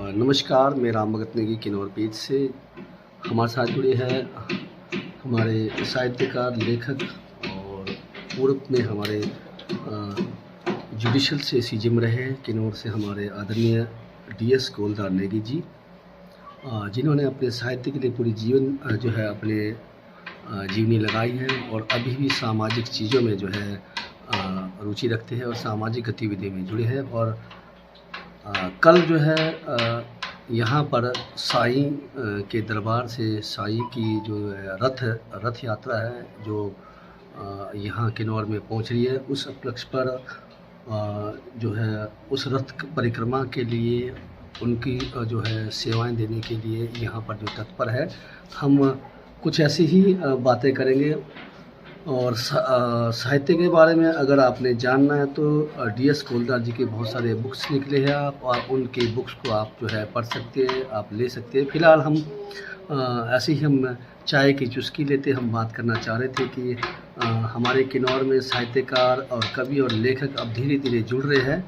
नमस्कार, मैं राम भगत नेगी किन्नौर पेज से। हमारे साथ जुड़े हैं हमारे साहित्यकार, लेखक और पूर्व में हमारे जुडिशल से सीजीएम रहे हैं किन्नौर से हमारे आदरणीय डीएस गोलदार नेगी जी, जिन्होंने अपने साहित्य के लिए पूरी जीवन जो है अपने जीवनी लगाई है और अभी भी सामाजिक चीज़ों में जो है रुचि रखते हैं और सामाजिक गतिविधि में जुड़े हैं। और कल जो है यहाँ पर साईं के दरबार से साईं की जो रथ यात्रा है जो यहाँ किन्नौर में पहुँच रही है, उस उपलक्ष्य पर जो है उस रथ परिक्रमा के लिए उनकी जो है सेवाएं देने के लिए यहाँ पर जो तत्पर है, हम कुछ ऐसी ही बातें करेंगे। और साहित्य के बारे में अगर आपने जानना है तो डीएस गोलदार जी के बहुत सारे बुक्स निकले हैं, आप और उनके बुक्स को आप जो है पढ़ सकते हैं, आप ले सकते हैं। फ़िलहाल हम ऐसे ही हम चाय की चुस्की लेते हम बात करना चाह रहे थे कि हमारे किन्नौर में साहित्यकार और कवि और लेखक अब धीरे धीरे जुड़ रहे हैं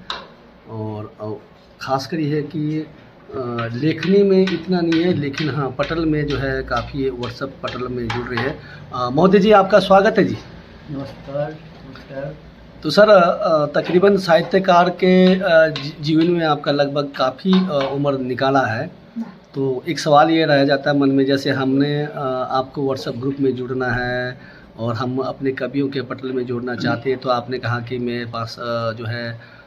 और ख़ासकर ये है कि लेखनी में इतना नहीं है, लेकिन हाँ पटल में जो है काफ़ी व्हाट्सएप पटल में जुड़ रहे हैं। महोदय जी, आपका स्वागत है जी। नमस्कार। नमस्कार। तो सर, तकरीबन साहित्यकार के जीवन में आपका लगभग काफ़ी उम्र निकाला है, तो एक सवाल ये रह जाता है मन में, जैसे हमने आपको व्हाट्सएप ग्रुप में जुड़ना है और हम अपने कवियों के पटल में जोड़ना चाहते हैं, तो आपने कहा कि मेरे पास जो है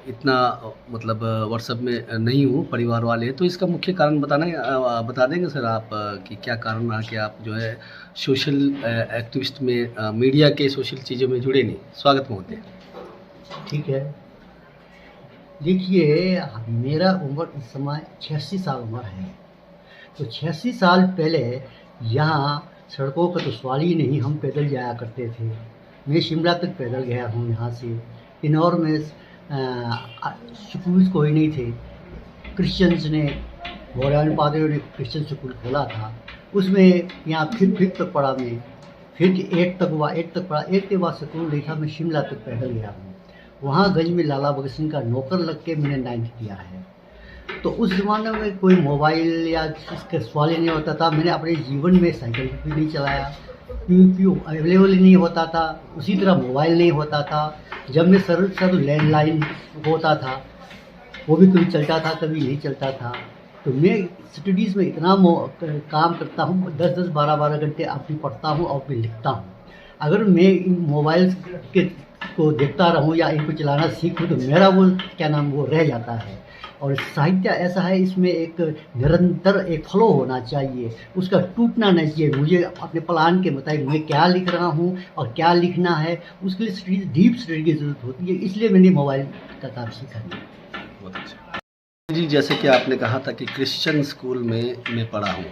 इतना मतलब व्हाट्सएप में नहीं हूँ, परिवार वाले हैं, तो इसका मुख्य कारण बता देंगे सर आप कि क्या कारण रहा कि आप जो है सोशल एक्टिविस्ट में मीडिया के सोशल चीज़ों में जुड़े नहीं। स्वागत होते हैं। ठीक है, देखिए मेरा उम्र इस समय 86 साल उम्र है, तो 86 साल पहले यहाँ सड़कों का तो सवाल ही नहीं, हम पैदल जाया करते थे। मैं शिमला तक पैदल गया हूँ यहाँ से। किन्नौर में स्कूल कोई नहीं थे, क्रिश्चियंस ने, मौलाना पादरियों ने क्रिश्चियन स्कूल खोला था, उसमें यहाँ फिर तक पढ़ा मैं, फिर 8 तक हुआ, 8 तक पढ़ा, 8 के बाद स्कूल नहीं था, मैं शिमला तक पैदल गया हूँ। वहाँ गंज में लाला भगत सिंह का नौकर लग के मैंने 9th किया है। तो उस ज़माने में कोई मोबाइल या इसका सवाल ही नहीं होता था। मैंने अपने जीवन में साइकिल भी नहीं चलाया, क्यों अवेलेबल ही नहीं होता था, उसी तरह मोबाइल नहीं होता था। जब मैं सर लैंडलाइन होता था, वो भी कभी चलता था कभी नहीं चलता था। तो मैं स्टडीज़ में इतना काम करता हूँ, 10-10 12-12 घंटे अब भी पढ़ता हूँ और भी लिखता हूँ। अगर मैं इन मोबाइल को देखता रहूँ या इनको चलाना सीखूँ तो मेरा वो रह जाता है। और साहित्य ऐसा है, इसमें एक निरंतर एक फ्लो होना चाहिए, उसका टूटना नहीं चाहिए। मुझे अपने प्लान के मुताबिक मैं क्या लिख रहा हूँ और क्या लिखना है, उसके लिए डीप स्टडी की ज़रूरत होती है, इसलिए मैंने मोबाइल का काम सीखा है। बहुत अच्छा जी। जैसे कि आपने कहा था कि क्रिश्चियन स्कूल में मैं पढ़ा हूँ,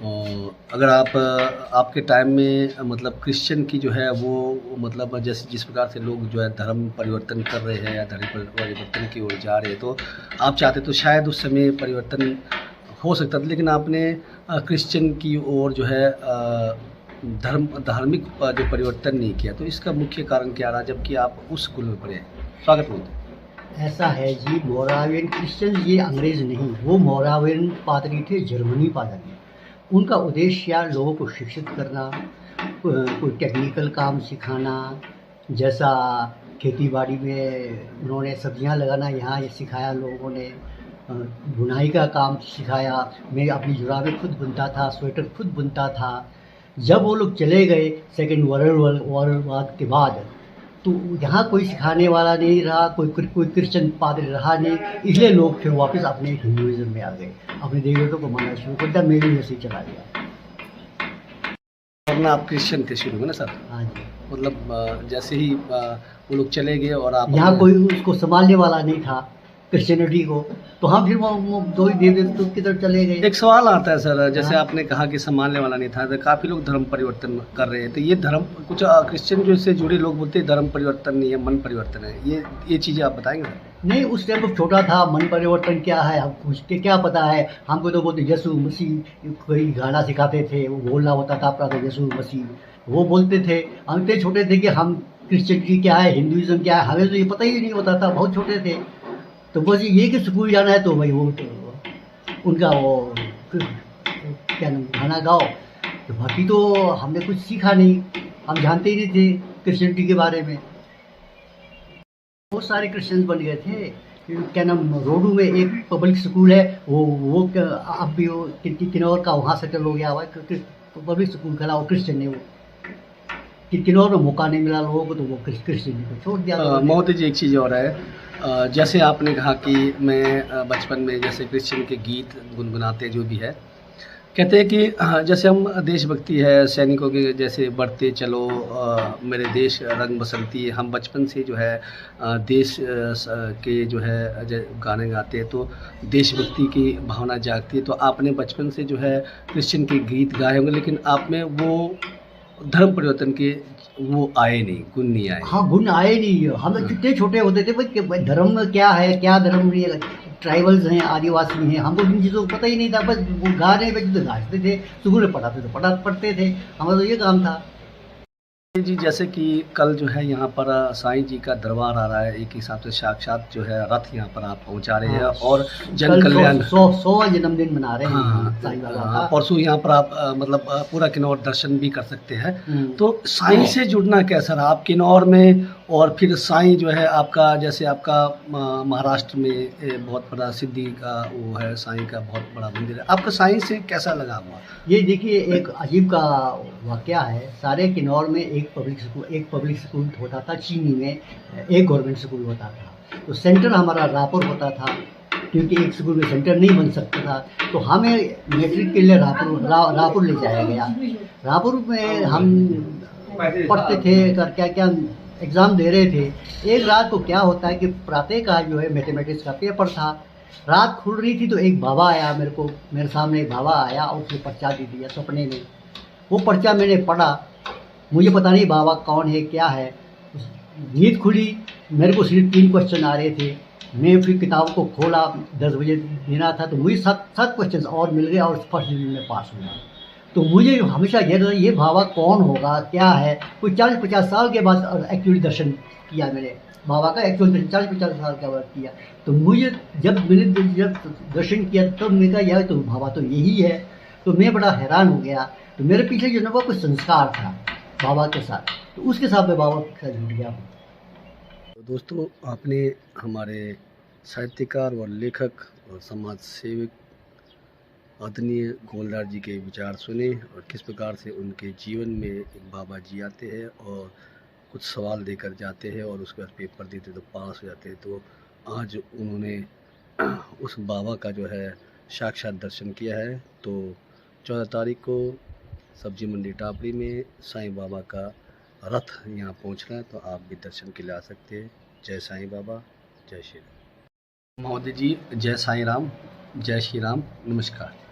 और अगर आपके टाइम में मतलब क्रिश्चियन की जो है वो मतलब जैसे जिस प्रकार से लोग जो है धर्म परिवर्तन कर रहे हैं या धर्म परिवर्तन की ओर जा रहे हैं, तो आप चाहते तो शायद उस समय परिवर्तन हो सकता था, लेकिन आपने क्रिश्चियन की ओर जो है धार्मिक जो परिवर्तन नहीं किया, तो इसका मुख्य कारण क्या रहा जबकि आप उस स्कूल में पढ़े? स्वागत होता है। ऐसा है जी, मोरावियन क्रिश्चियन ये अंग्रेज़ नहीं, वो मोरावियन पादरी थे, जर्मनी पादरी। उनका उद्देश्य लोगों को शिक्षित करना, कोई टेक्निकल काम सिखाना, जैसा खेती बाड़ी में उन्होंने सब्जियां लगाना यहाँ ये सिखाया, लोगों ने बुनाई का काम सिखाया। मैं अपनी जुराबें खुद बुनता था, स्वेटर खुद बुनता था। जब वो लोग चले गए सेकेंड वर्ल्ड वार के बाद, तो यहाँ कोई सिखाने वाला नहीं रहा, कोई क्रिश्चियन पादरी रहा नहीं, इसलिए लोग फिर वापस अपने हिंदुइज्म में आ गए, अपने देवताओं को मानना शुरू कर दिया। मैं भी वैसे ही चला गया। वरना आप क्रिश्चियन थे शुरू में ना सर? हाँ जी। मतलब जैसे ही वो लोग चले गए और आप यहाँ कोई उसको संभालने वाला नहीं था क्रिश्चियनिटी को, तो हाँ फिर वो दो ही देवता की तरफ चले गए। एक सवाल आता है सर, जैसे आपने कहा कि संभालने वाला नहीं था, तो काफ़ी लोग धर्म परिवर्तन कर रहे हैं, तो ये धर्म कुछ क्रिश्चियन जो इससे जुड़े लोग बोलते हैं धर्म परिवर्तन नहीं है, मन परिवर्तन है, ये चीज़ें आप बताएंगे सर? नहीं, उस टाइम पर छोटा था, मन परिवर्तन क्या है हमको उसके क्या पता है। हमको तो बोलते यीशु मसीह, कोई गाना सिखाते थे, वो बोलना होता था अपना, तो यीशु मसीह वो बोलते थे। हम इतने छोटे थे कि हम क्रिश्चियनिटी क्या है, हिंदुइज्म क्या है, हमें तो ये पता ही नहीं होता था, बहुत छोटे थे। तो बस ये कि स्कूल जाना है तो भाई वो तो उनका वो क्या नाम गाना गाओ, तो बाकी तो हमने कुछ सीखा नहीं, हम जानते ही नहीं थे क्रिश्चियनिटी के बारे में। बहुत सारे क्रिश्चियंस बन गए थे। फिर क्या नाम रोडू में एक पब्लिक स्कूल है, वो अब भी वो किन्नौर का वहाँ सेटल हो गया हुआ है, पब्लिक स्कूल खड़ा वो क्रिश्चियन है वो, किन्नौर में मौका नहीं मिला लोगों को तो वो क्रिश्चियन को छोड़ दिया। मोदी जी एक चीज़ और है, जैसे आपने कहा कि मैं बचपन में जैसे क्रिश्चियन के गीत गुनगुनाते जो भी है, कहते हैं कि जैसे हम देशभक्ति है सैनिकों के जैसे बढ़ते चलो मेरे देश रंग बसंती, हम बचपन से जो है देश के जो है गाने गाते हैं तो देशभक्ति की भावना जागती है। तो आपने बचपन से जो है क्रिश्चियन के गीत गाए होंगे, लेकिन आप में वो धर्म परिवर्तन के वो आए नहीं, गुण नहीं आए। हाँ, गुण आए नहीं। हम लोग कितने छोटे होते थे भाई धर्म क्या है क्या धर्म नहीं है, ट्राइबल्स हैं आदिवासी हैं, हमको इन चीज़ों को पता ही नहीं था। बस वो गाने बजे तो गाते थे, स्कूल में पढ़ाते तो पढ़ते थे, हमारा तो ये काम था। जी जैसे कि कल जो है यहाँ पर साईं जी का दरबार आ रहा है, एक हिसाब से साक्षात जो है रथ यहाँ पर आप पहुँचा रहे हैं। हाँ, और जन कल्याण 100वां जन्मदिन मना रहे हैं हाँ, साईं बाबा का। परसों यहाँ पर आप मतलब पूरा किन्नौर दर्शन भी कर सकते हैं। तो साईं हाँ। से जुड़ना कैसा रहा आप किन्नौर में, और फिर साईं जो है आपका जैसे आपका महाराष्ट्र में बहुत बड़ा सिद्धि का वो है, साईं का बहुत बड़ा मंदिर है, आपका साईं से कैसा लगा हुआ? ये देखिए एक अजीब का वाकया है। सारे किन्नौर में एक पब्लिक स्कूल होता था, चीनी में एक गवर्नमेंट स्कूल होता था। तो सेंटर हमारा रायपुर होता था, क्योंकि एक स्कूल में सेंटर नहीं बन सकता था, तो हमें मैट्रिक के लिए रायपुर ले जाया गया। रायपुर में हम पढ़ते थे, क्या क्या एग्ज़ाम दे रहे थे। एक रात को क्या होता है कि प्रातः का जो है मैथमेटिक्स का पेपर था, रात खुल रही थी तो एक बाबा आया मेरे सामने एक बाबा आया और उसने पर्चा दे दिया सपने में। वो पर्चा मैंने पढ़ा, मुझे पता नहीं बाबा कौन है क्या है। नींद खुली, मेरे को सिर्फ 3 क्वेश्चन आ रहे थे। मैं फिर किताब को खोला, 10 बजे देना था, तो मुझे 7 क्वेश्चन और मिल गए और फर्स्ट डिवीजन में पास हुआ। तो मुझे हमेशा ये बाबा कौन होगा क्या है। कोई 40-50 साल के बाद एक्चुअली दर्शन किया मैंने बाबा का, एक्चुअली 40-50 साल के बाद किया। तो मुझे जब दर्शन किया तब मैंने कहा यार तो बाबा तो यही है। तो मैं बड़ा हैरान हो गया। तो मेरे पीछे जो ना वो कुछ संस्कार था बाबा के साथ, तो उसके साथ मैं बाबा के साथ जुड़ गया। तो दोस्तों आपने हमारे साहित्यकार और लेखक और समाज सेवक आदरणीय गोलदार जी के विचार सुने और किस प्रकार से उनके जीवन में एक बाबा जी आते हैं और कुछ सवाल देकर जाते हैं और उसके बाद पेपर देते तो पास हो जाते हैं। तो आज उन्होंने उस बाबा का जो है साक्षात दर्शन किया है। तो 14 तारीख को सब्जी मंडी टापरी में साईं बाबा का रथ यहाँ पहुँच रहा है, तो आप भी दर्शन के लिए आ सकते हैं। जय साईं बाबा, जय श्री राम। महोदय जी जय साईं राम, जय श्री राम, नमस्कार।